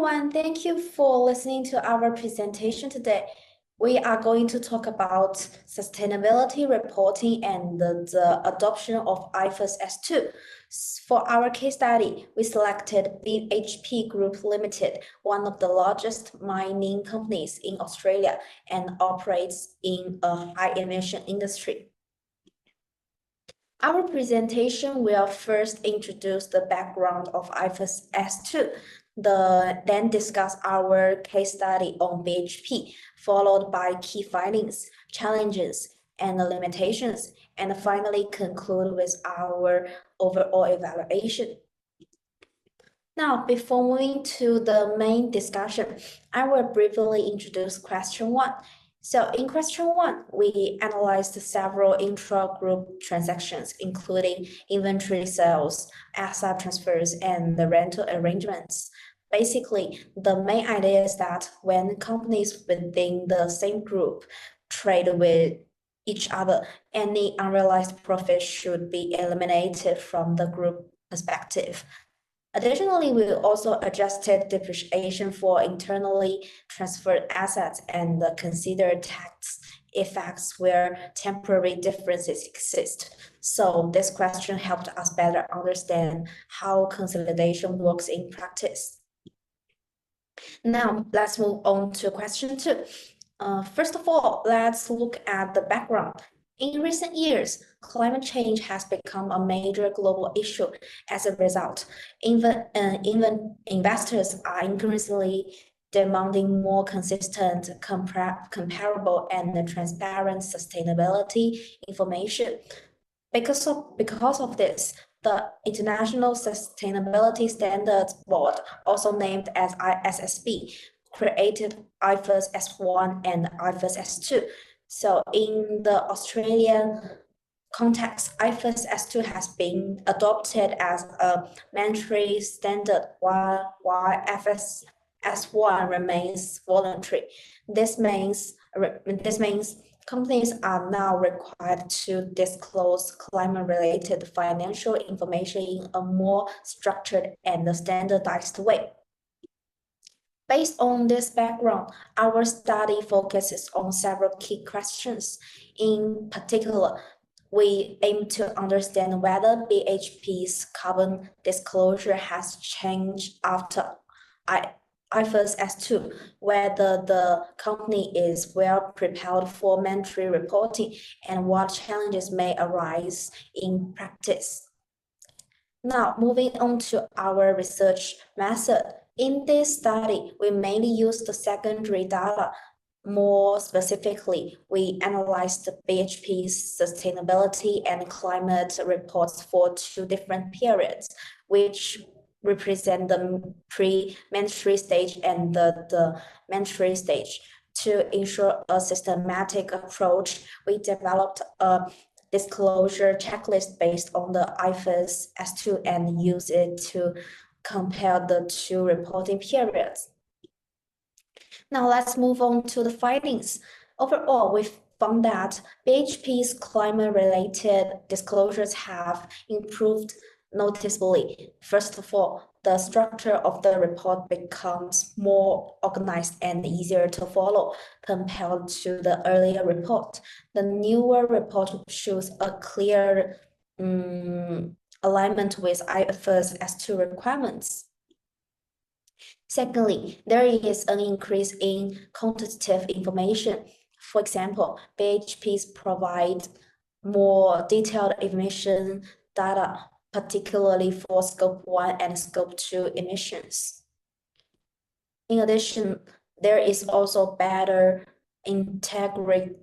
everyone, thank you for listening to our presentation today. We are going to talk about sustainability reporting and the adoption of IFRS S2. For our case study, we selected BHP Group Limited, one of the largest mining companies in Australia and operates in a high-emission industry. Our presentation will first introduce the background of IFRS S2, then discuss our case study on BHP, followed by key findings, challenges, and limitations, and finally conclude with our overall evaluation. Now, before moving to the main discussion, I will briefly introduce question 1. So in question 1, we analyzed several intra-group transactions, including inventory sales, asset transfers, and the rental arrangements. Basically, the main idea is that when companies within the same group trade with each other, any unrealized profit should be eliminated from the group perspective. Additionally, we also adjusted depreciation for internally transferred assets and considered tax effects where temporary differences exist. So this question helped us better understand how consolidation works in practice. Now, let's move on to question 2. First of all, let's look at the background. In recent years, climate change has become a major global issue. As a result, even investors are increasingly demanding more consistent, comparable, and transparent sustainability information. Because of this, the International Sustainability Standards Board, also named as ISSB, created IFRS S1 and IFRS S2. So in the Australian context, IFRS S2 has been adopted as a mandatory standard while IFRS S1 remains voluntary. This means companies are now required to disclose climate-related financial information in a more structured and standardized way. Based on this background, our study focuses on several key questions. In particular, we aim to understand whether BHP's carbon disclosure has changed after IFRS S2, whether the company is well prepared for mandatory reporting, and what challenges may arise in practice. Now, moving on to our research method. In this study, we mainly used the secondary data. More specifically, we analyzed BHP's sustainability and climate reports for 2 different periods, which represent the pre-mandatory stage and the mandatory stage. To ensure a systematic approach, we developed a disclosure checklist based on the IFRS S2 and use it to compare the 2 reporting periods. Now let's move on to the findings. Overall, we found that BHP's climate-related disclosures have improved noticeably. First of all, the structure of the report becomes more organized and easier to follow compared to the earlier report. The newer report shows a clear alignment with IFRS S2 requirements. Secondly, there is an increase in quantitative information. For example, BHP's provide more detailed emission data, particularly for Scope 1 and Scope 2 emissions. In addition, there is also better integration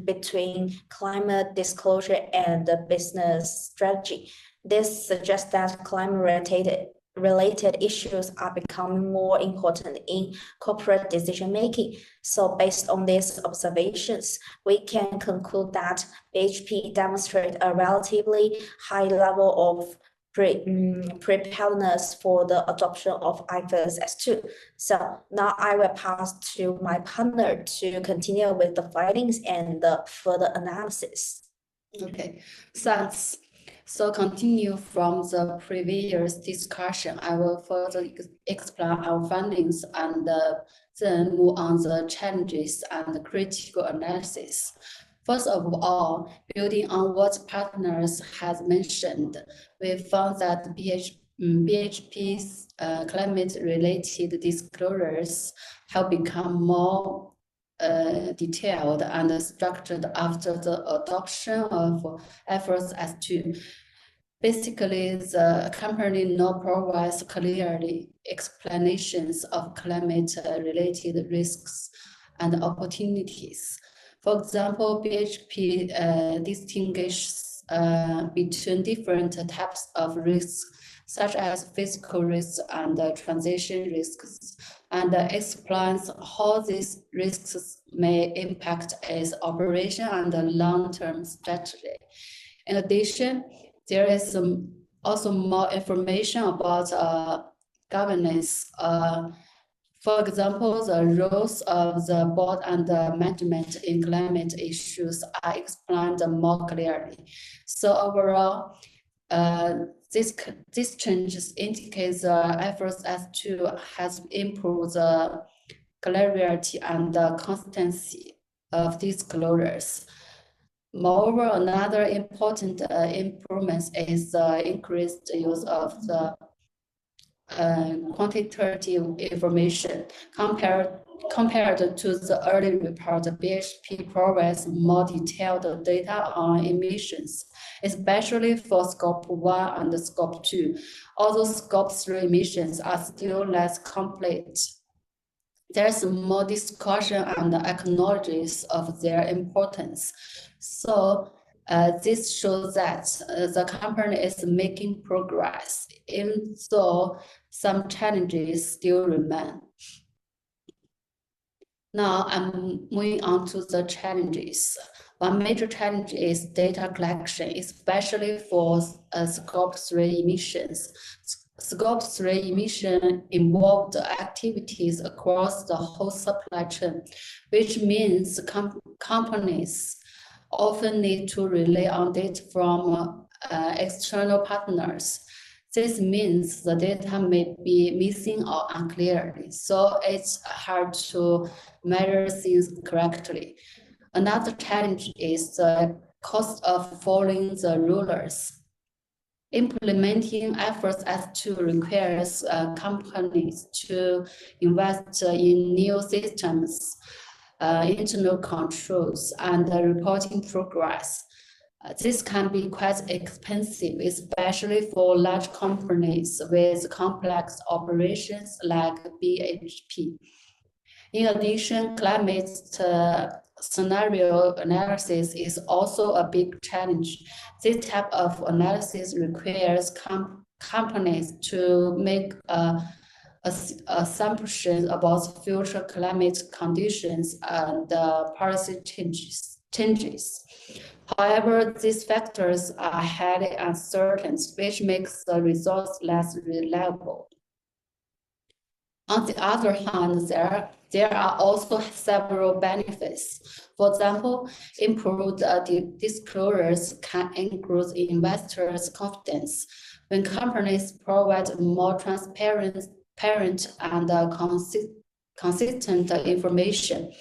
between climate disclosure and the business strategy. This suggests that climate-related issues are becoming more important in corporate decision-making. So based on these observations, we can conclude that BHP demonstrates a relatively high level of preparedness for the adoption of IFRS S2. So now I will pass to my partner to continue with the findings and the further analysis. Okay, thanks. So continue from the previous discussion, I will further explain our findings and then move on the challenges and critical analysis. First of all, building on what partners has mentioned, we found that BHP's climate-related disclosures have become more detailed and structured after the adoption of efforts as to basically the company now provides clearly explanations of climate-related risks and opportunities. For example, BHP distinguishes between different types of risks, such as physical risks and transition risks, and explains how these risks may impact its operation and long-term strategy. In addition, there is also more information about governance. For example, the roles of the board and the management in climate issues are explained more clearly. So overall, these changes indicate the efforts as to has improved the clarity and the consistency of disclosures. Moreover, another important improvement is the increased use of the quantitative information. Compared to the early report, BHP provides more detailed data on emissions, especially for Scope 1 and Scope 2. Although Scope 3 emissions are still less complete, there's more discussion and acknowledges of their importance. So this shows that the company is making progress, even though some challenges still remain. Now I'm moving on to the challenges. One major challenge is data collection, especially for Scope 3 emissions. Scope 3 emission involved activities across the whole supply chain, which means companies often need to rely on data from external partners. This means the data may be missing or unclear, so it's hard to measure things correctly. Another challenge is the cost of following the rules. Implementing efforts as to requires companies to invest in new systems, internal controls, and reporting progress. This can be quite expensive, especially for large companies with complex operations like BHP. In addition, climate scenario analysis is also a big challenge. This type of analysis requires companies to make assumptions about future climate conditions and policy changes. However, these factors are highly uncertain, which makes the results less reliable. On the other hand, there are also several benefits. For example, improved disclosures can increase investors' confidence. When companies provide more transparent and consistent information,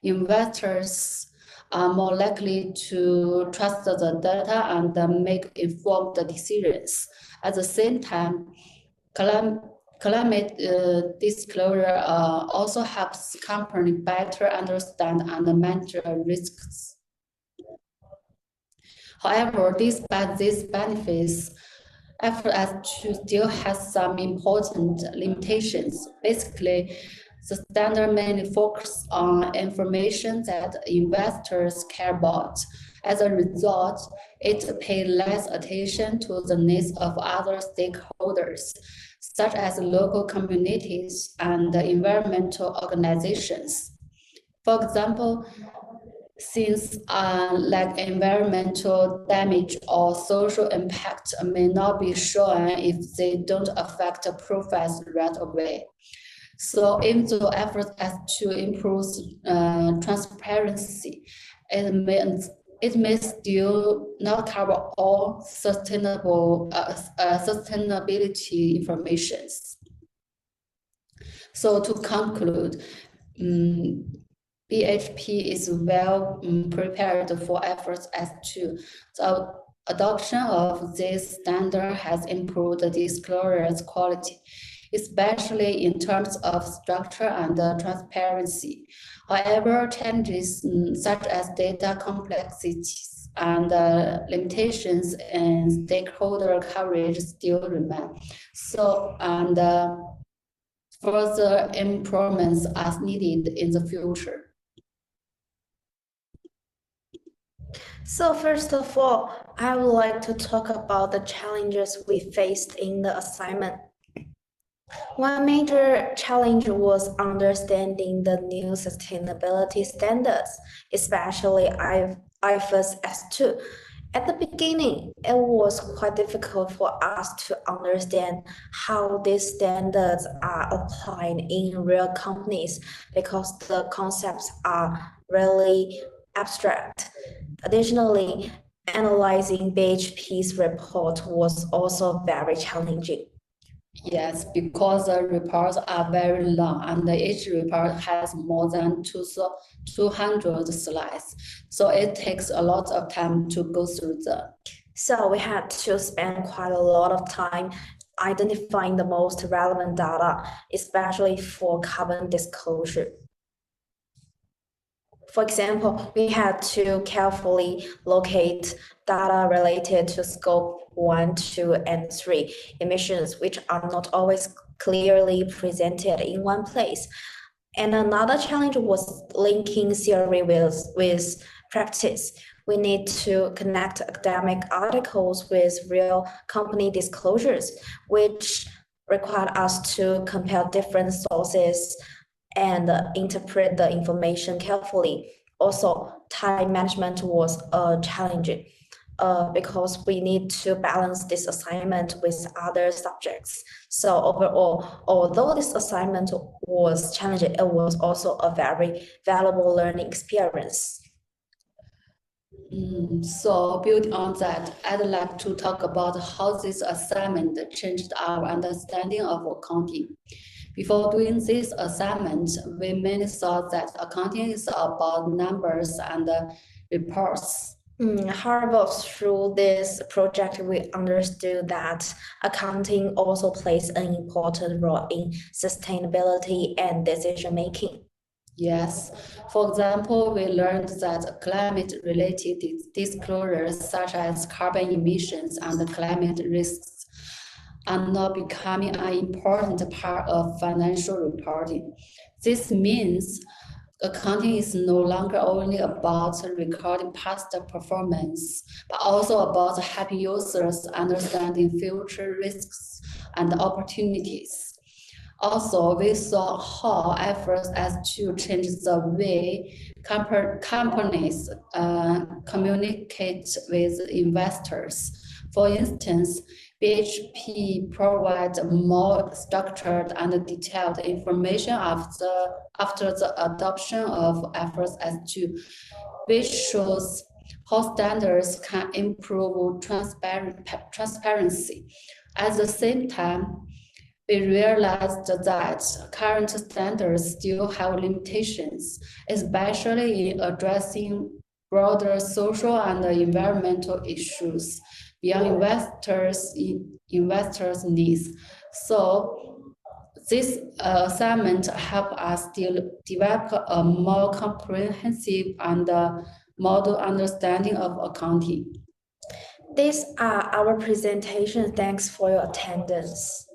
investors are more likely to trust the data and make informed decisions. At the same time, climate disclosure also helps companies better understand and manage risks. However, despite these benefits, FS2 still has some important limitations. Basically, the standard mainly focuses on information that investors care about. As a result, it pays less attention to the needs of other stakeholders, such as local communities and environmental organizations. For example, since like environmental damage or social impact may not be shown if they don't affect the profiles right away. So even though efforts as to improve transparency, it it may still not cover all sustainability informations. So to conclude, BHP is well prepared for efforts as to the adoption of this standard has improved the disclosure's quality, especially in terms of structure and transparency. However, challenges such as data complexities and limitations in stakeholder coverage still remain. So, further improvements are needed in the future. So first of all, I would like to talk about the challenges we faced in the assignment. One major challenge was understanding the new sustainability standards, especially IFRS S2. At the beginning, it was quite difficult for us to understand how these standards are applied in real companies because the concepts are really abstract. Additionally, analyzing BHP's report was also very challenging. Yes, because the reports are very long and each report has more than 200 slides. So it takes a lot of time to go through them. So we had to spend quite a lot of time identifying the most relevant data, especially for carbon disclosure. For example, we had to carefully locate data related to scope 1, 2, and 3 emissions, which are not always clearly presented in one place. And another challenge was linking theory with practice. We need to connect academic articles with real company disclosures, which required us to compare different sources and interpret the information carefully. Also, time management was challenging because we need to balance this assignment with other subjects. So overall, although this assignment was challenging, it was also a very valuable learning experience. So building on that, I'd like to talk about how this assignment changed our understanding of accounting. Before doing this assignment, we mainly thought that accounting is about numbers and reports. However, through this project, we understood that accounting also plays an important role in sustainability and decision-making. Yes, for example, we learned that climate-related disclosures such as carbon emissions and climate risks are now becoming an important part of financial reporting. This means accounting is no longer only about recording past performance, but also about helping users understanding future risks and opportunities. Also, we saw how efforts as to change the way companies communicate with investors. For instance, BHP provides more structured and detailed information after the adoption of efforts as to which shows how standards can improve transparency. At the same time, we realized that current standards still have limitations, especially in addressing broader social and environmental issues beyond investors' needs. So this assignment helped us develop a more comprehensive and model understanding of accounting. These are our presentations. Thanks for your attendance.